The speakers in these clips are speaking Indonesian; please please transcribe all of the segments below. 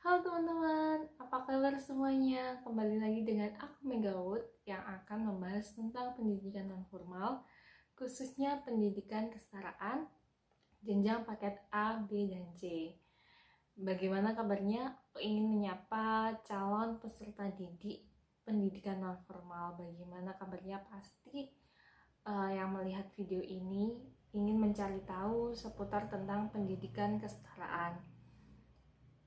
Halo teman-teman, apa kabar semuanya? Kembali lagi dengan aku Megawood yang akan membahas tentang pendidikan non-formal, khususnya pendidikan kesetaraan, jenjang paket A, B, dan C. Bagaimana kabarnya? Aku ingin menyapa calon peserta didik pendidikan non-formal. Bagaimana kabarnya? Pasti yang melihat video ini ingin mencari tahu seputar tentang pendidikan kesetaraan.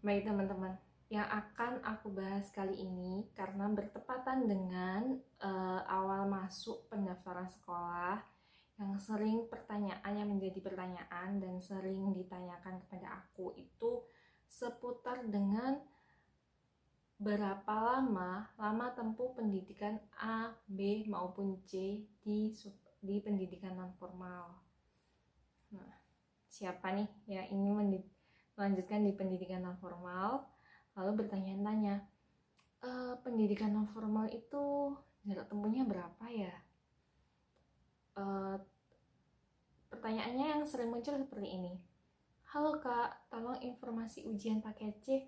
Baik teman-teman, yang akan aku bahas kali ini karena bertepatan dengan awal masuk pendaftaran sekolah yang sering pertanyaan yang menjadi pertanyaan dan sering ditanyakan kepada aku itu seputar dengan berapa lama tempuh pendidikan A, B maupun C di pendidikan non formal. Nah, siapa nih yang ingin melanjutkan di pendidikan non formal lalu bertanya-tanya, pendidikan non formal itu jarak tempuhnya berapa ya? Pertanyaannya yang sering muncul seperti ini. Halo kak, tolong informasi ujian paket C.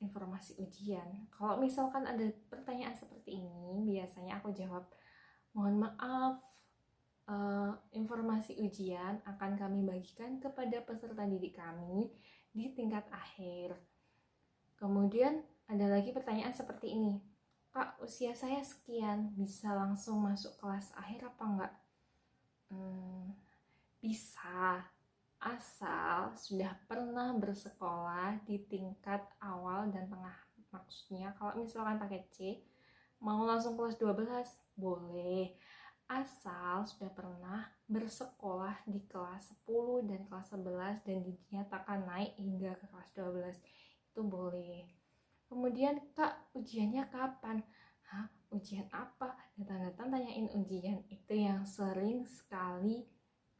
Informasi ujian. Kalau misalkan ada pertanyaan seperti ini, biasanya aku jawab, mohon maaf, informasi ujian akan kami bagikan kepada peserta didik kami di tingkat akhir. Kemudian ada lagi pertanyaan seperti ini, Kak, usia saya sekian, bisa langsung masuk kelas akhir apa enggak? Bisa, asal sudah pernah bersekolah di tingkat awal dan tengah. Maksudnya kalau misalkan pakai C, mau langsung kelas 12, boleh. Asal sudah pernah bersekolah di kelas 10 dan kelas 11 dan dinyatakan naik hingga ke kelas 12, itu boleh. Kemudian, Kak, ujiannya kapan? Hah, ujian apa? Datang-datang tanyain ujian. Itu yang sering sekali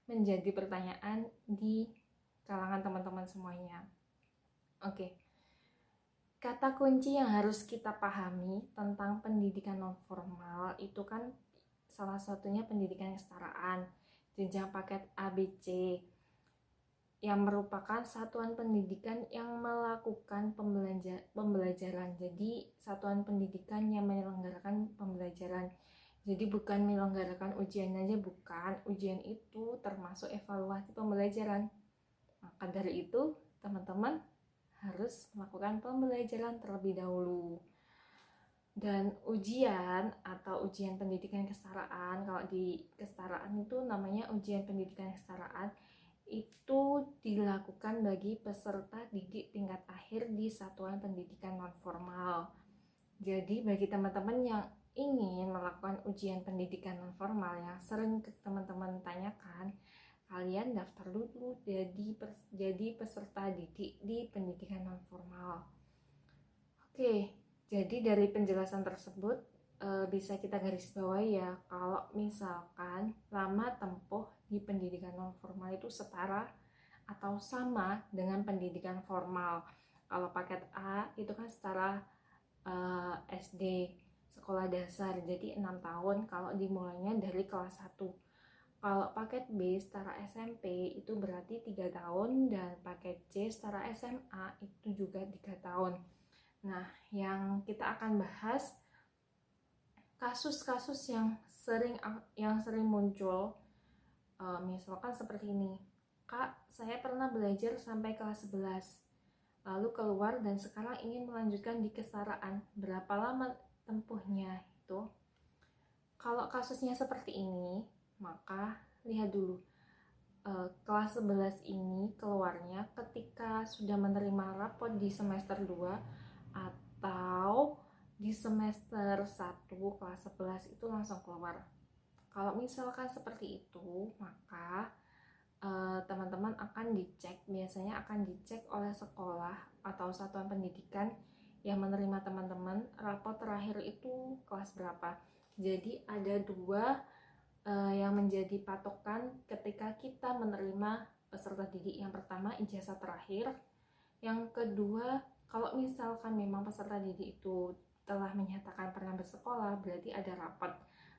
menjadi pertanyaan di kalangan teman-teman semuanya. Oke. Kata kunci yang harus kita pahami tentang pendidikan non formal itu kan salah satunya pendidikan kesetaraan, jenjang paket ABC, yang merupakan satuan pendidikan yang melakukan pembelajaran. Jadi satuan pendidikan yang menyelenggarakan pembelajaran. Jadi bukan menyelenggarakan ujian aja, bukan. Ujian itu termasuk evaluasi pembelajaran. Maka dari itu, teman-teman harus melakukan pembelajaran terlebih dahulu. Dan ujian atau ujian pendidikan kesetaraan, kalau di kesetaraan itu namanya ujian pendidikan kesetaraan, itu dilakukan bagi peserta didik tingkat akhir di satuan pendidikan non formal. Jadi bagi teman-teman yang ingin melakukan ujian pendidikan non formal yang sering teman-teman tanyakan, kalian daftar dulu jadi peserta didik di pendidikan non formal. Oke, jadi dari penjelasan tersebut bisa kita garis bawahi ya, kalau misalkan lama tempuh di pendidikan non formal itu setara atau sama dengan pendidikan formal. Kalau paket A itu kan setara SD, sekolah dasar, jadi 6 tahun kalau dimulainya dari kelas 1. Kalau paket B setara SMP itu berarti 3 tahun, dan paket C setara SMA itu juga 3 tahun. Nah, yang kita akan bahas kasus-kasus yang sering muncul, misalkan seperti ini. Kak, saya pernah belajar sampai kelas 11, lalu keluar dan sekarang ingin melanjutkan di kesetaraan. Berapa lama tempuhnya itu? Kalau kasusnya seperti ini, maka lihat dulu. Kelas 11 ini keluarnya ketika sudah menerima rapot di semester 2 atau di semester 1 kelas 11 itu langsung keluar. Kalau misalkan seperti itu, maka teman-teman akan dicek, biasanya akan dicek oleh sekolah atau satuan pendidikan yang menerima teman-teman rapot terakhir itu kelas berapa. Jadi ada dua yang menjadi patokan ketika kita menerima peserta didik. Yang pertama ijazah terakhir, yang kedua kalau misalkan memang peserta didik itu telah menyatakan pernah bersekolah, berarti ada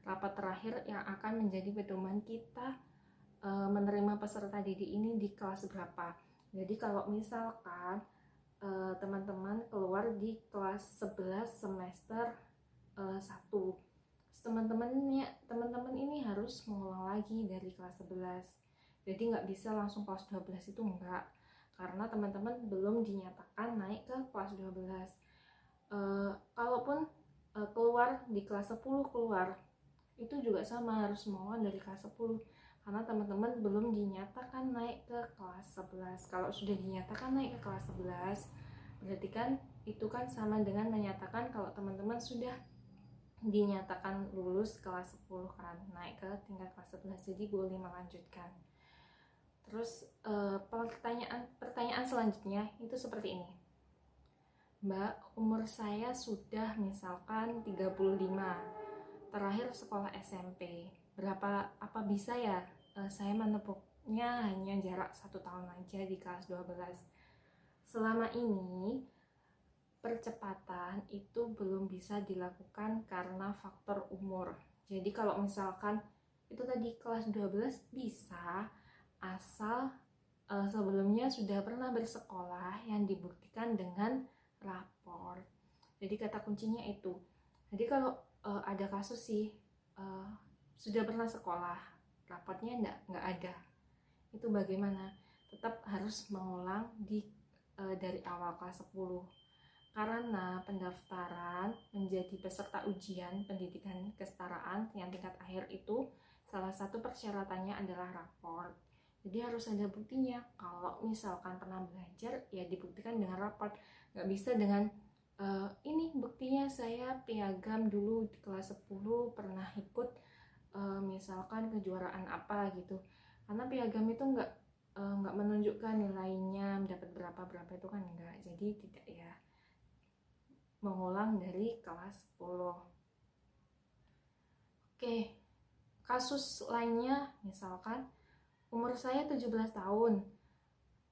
rapat terakhir yang akan menjadi pedoman kita menerima peserta didik ini di kelas berapa. Jadi kalau misalkan teman-teman keluar di kelas 11 semester 1. Teman-teman ini harus mengulang lagi dari kelas 11. Jadi nggak bisa langsung kelas 12 itu enggak. Karena teman-teman belum dinyatakan naik ke kelas 12. Kalaupun keluar di kelas 10 keluar, itu juga sama, harus mengulang dari kelas 10. Karena teman-teman belum dinyatakan naik ke kelas 11. Kalau sudah dinyatakan naik ke kelas 11, berarti kan itu kan sama dengan menyatakan kalau teman-teman sudah dinyatakan lulus kelas 10 kan, naik ke tingkat kelas 11, jadi boleh melanjutkan. Terus pertanyaan selanjutnya itu seperti ini. Mbak, umur saya sudah misalkan 35, terakhir sekolah SMP. Apa bisa ya saya menempuhnya hanya jarak 1 tahun aja di kelas 12. Selama ini percepatan itu belum bisa dilakukan karena faktor umur. Jadi kalau misalkan itu tadi kelas 12 bisa, asal sebelumnya sudah pernah bersekolah yang dibuktikan dengan rapor. Jadi kata kuncinya itu. Jadi kalau ada kasus sih sudah pernah sekolah, raportnya nggak ada, itu bagaimana? Tetap harus mengulang dari awal kelas 10. Karena pendaftaran menjadi peserta ujian pendidikan kesetaraan yang tingkat akhir itu salah satu persyaratannya adalah raport. Jadi harus ada buktinya. Kalau misalkan pernah belajar, ya dibuktikan dengan raport. Nggak bisa dengan ini buktinya saya piagam dulu di kelas 10 pernah ikut misalkan kejuaraan apa gitu. Karena piagam itu nggak menunjukkan nilainya mendapat berapa itu kan enggak. Jadi tidak ya, mengulang dari kelas 10. Oke, kasus lainnya misalkan umur saya 17 tahun,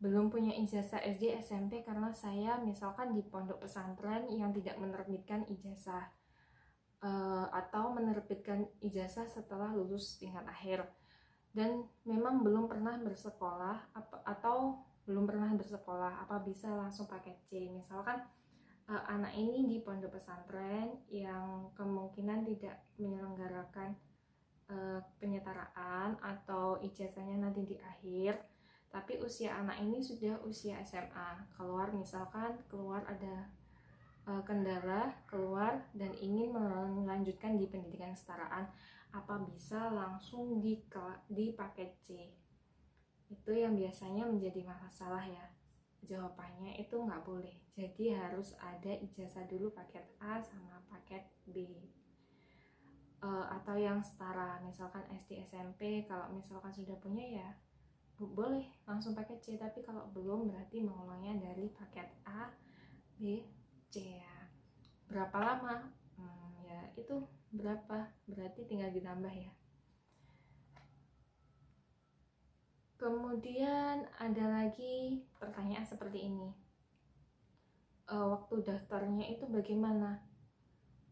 belum punya ijazah SD SMP karena saya misalkan di pondok pesantren yang tidak menerbitkan ijazah atau menerbitkan ijazah setelah lulus tingkat akhir, dan memang belum pernah bersekolah apa bisa langsung paket C? Misalkan anak ini di pondok pesantren yang kemungkinan tidak menyelenggarakan penyetaraan atau ijazahnya nanti di akhir, tapi usia anak ini sudah usia SMA, keluar ada kendala keluar dan ingin melanjutkan di pendidikan kesetaraan, apa bisa langsung di paket C? Itu yang biasanya menjadi masalah ya. Jawabannya itu nggak boleh. Jadi harus ada ijazah dulu paket A sama paket B. Atau yang setara, misalkan SD SMP, kalau misalkan sudah punya ya boleh langsung paket C, tapi kalau belum berarti mengulangnya dari paket A, B, C ya. Berapa lama? Ya itu berapa, berarti tinggal ditambah ya. Kemudian ada lagi pertanyaan seperti ini. Waktu daftarnya itu bagaimana?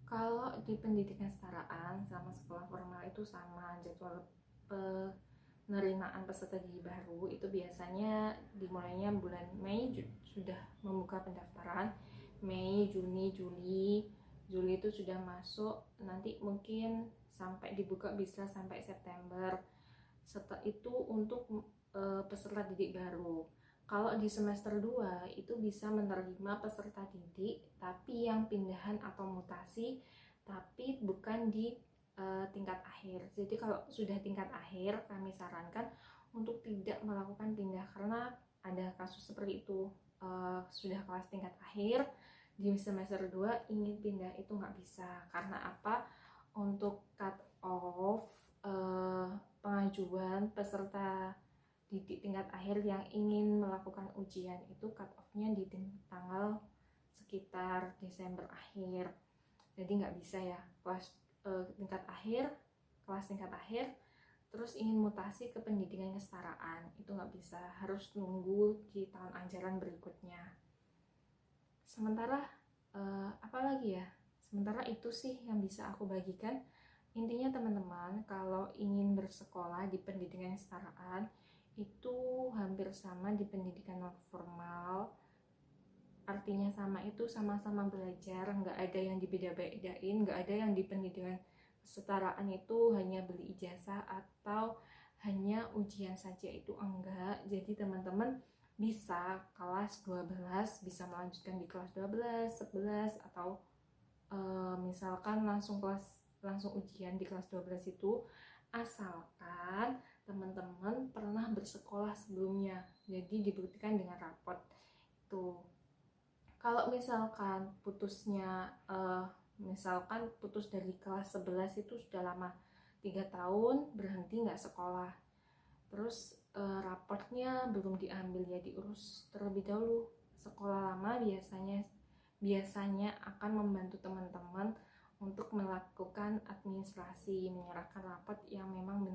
Kalau di pendidikan kesetaraan sama sekolah formal itu sama, jadwal penerimaan peserta didik baru itu biasanya dimulainya bulan Mei sudah membuka pendaftaran. Mei, Juni, Juli itu sudah masuk, nanti mungkin sampai dibuka bisa sampai September. Setelah itu untuk peserta didik baru. Kalau di semester 2 itu bisa menerima peserta didik tapi yang pindahan atau mutasi, tapi bukan di tingkat akhir. Jadi kalau sudah tingkat akhir, kami sarankan untuk tidak melakukan pindah, karena ada kasus seperti itu, sudah kelas tingkat akhir di semester 2 ingin pindah, itu nggak bisa. Karena apa? Untuk cut off pengajuan peserta didik tingkat akhir yang ingin melakukan ujian itu cut off-nya di tanggal sekitar Desember akhir. Jadi nggak bisa ya kelas tingkat akhir terus ingin mutasi ke pendidikan kesetaraan, itu nggak bisa, harus nunggu di tahun ajaran berikutnya. Sementara apalagi ya, sementara itu sih yang bisa aku bagikan. Intinya teman-teman, kalau ingin bersekolah di pendidikan kesetaraan itu hampir sama di pendidikan non formal. artinya sama itu sama-sama belajar, nggak ada yang dibeda-bedain, nggak ada yang di pendidikan kesetaraan itu hanya beli ijazah atau hanya ujian saja, itu enggak. Jadi teman-teman bisa kelas 12 bisa melanjutkan di kelas 12, 11 atau misalkan langsung ujian di kelas 12 itu, asalkan teman-teman pernah bersekolah sebelumnya, jadi dibuktikan dengan rapot itu. Kalau misalkan misalkan putus dari kelas 11 itu sudah lama, 3 tahun berhenti nggak sekolah, terus raportnya belum diambil, ya diurus terlebih dahulu. Sekolah lama biasanya akan membantu teman-teman untuk melakukan administrasi, menyerahkan rapot yang memang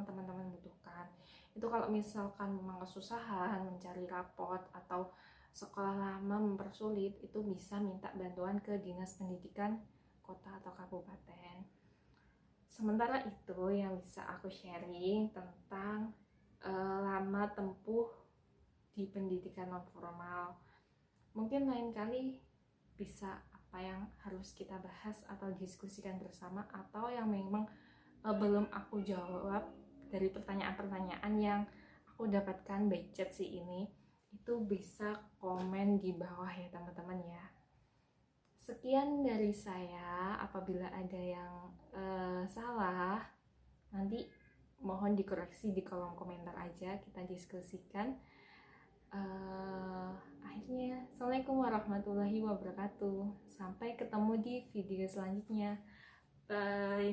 teman-teman butuhkan. Itu kalau misalkan memang kesusahan mencari rapot atau sekolah lama mempersulit, itu bisa minta bantuan ke dinas pendidikan kota atau kabupaten. Sementara itu yang bisa aku sharing tentang lama tempuh di pendidikan non formal. Mungkin lain kali bisa apa yang harus kita bahas atau diskusikan bersama, atau yang memang belum aku jawab dari pertanyaan-pertanyaan yang aku dapatkan by chat ini, itu bisa komen di bawah ya teman-teman ya. Sekian dari saya, apabila ada yang salah nanti mohon dikoreksi di kolom komentar aja, kita diskusikan. Akhirnya, assalamualaikum warahmatullahi wabarakatuh. Sampai ketemu di video selanjutnya. Bye.